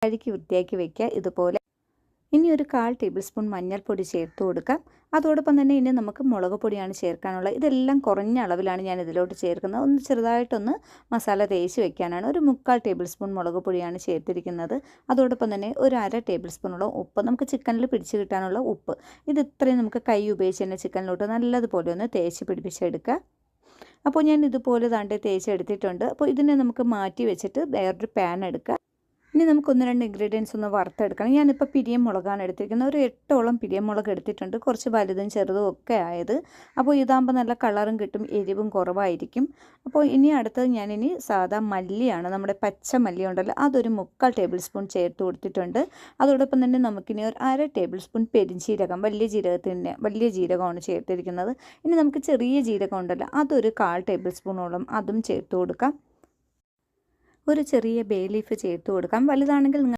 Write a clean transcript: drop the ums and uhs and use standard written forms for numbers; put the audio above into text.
കഴുകി വൃത്തിയാക്കി വെക്കുക ഇതുപോലെ. ഇനി ഒരു 1/4 ടേബിൾ സ്പൂൺ മഞ്ഞൾപ്പൊടി ചേർത്ത് കൊടുക്കാം. അതോടൊപ്പം തന്നെ ഇനി നമുക്ക് മുളക് പൊടിയാണ് ചേർക്കാനുള്ളത്. ഇതെല്ലാം കുറഞ്ഞ അളവിലാണ് ഞാൻ ഇതിലോട്ട് ചേർക്കുന്നത്. ഒന്ന് ചെറുതായിട്ടൊന്ന് മസാല തേച്ച് വെക്കാനാണ്. ഒരു 3/4 ടേബിൾ സ്പൂൺ മുളക് പൊടിയാണ് ചേർത്തിരിക്കുന്നത്. അതോടൊപ്പം തന്നെ ഒരു 1/2 ടേബിൾ സ്പൂണോളം ഉപ്പ്, നമുക്ക് ചിക്കനിൽ പിടിച്ച് കിട്ടാനുള്ള ഉപ്പ്. ഇത് ഇത്രയും നമുക്ക് കൈ ഉപയോഗിച്ച് തന്നെ ചിക്കനിലോട്ട് നല്ലതുപോലെ ഒന്ന് തേച്ച് പിടിപ്പിച്ചെടുക്കുക. അപ്പോൾ ഞാൻ ഇതുപോലെ തേച്ചെടുത്തിട്ടുണ്ട്. അപ്പോൾ ഇതിനെ നമുക്ക് മാറ്റി വെച്ചിട്ട് വേറൊരു പാൻ എടുക്കുക. ഇനി നമുക്ക് 1-2 ഇൻഗ്രീഡിയൻസ് ഒന്ന് വറുത്തെടുക്കണം. ഞാനിപ്പോൾ പിരിയം മുളകാണ് എടുത്തിരിക്കുന്നത്. ഒരു 8ഓളം പിരിയം മുളക് എടുത്തിട്ടുണ്ട്. കുറച്ച് വലുതും ചെറുതും ഒക്കെ ആയത്. അപ്പോൾ ഇതാകുമ്പോൾ നല്ല കളറും കിട്ടും, എരിവും കുറവായിരിക്കും. അപ്പോൾ ഇനി അടുത്തത് ഞാനിനി സാധാ മല്ലിയാണ്, നമ്മുടെ പച്ച മല്ലി ഉണ്ടല്ലോ, അതൊരു 3/4 ടേബിൾ സ്പൂൺ ചേർത്ത് കൊടുത്തിട്ടുണ്ട്. അതോടൊപ്പം തന്നെ നമുക്കിനി ഒരു 1/2 ടേബിൾ സ്പൂൺ പെരിഞ്ചീരകം, വലിയ ജീരകമാണ് ചേർത്തിരിക്കുന്നത്. ഇനി നമുക്ക് ചെറിയ ജീരകം ഉണ്ടല്ലോ, അതൊരു 1/4 ടേബിൾ സ്പൂണോളം അതും ചേർത്ത് കൊടുക്കാം. ഒരു ചെറിയ ബേ ലീഫ് ചേർത്ത് കൊടുക്കാം. വലുതാണെങ്കിൽ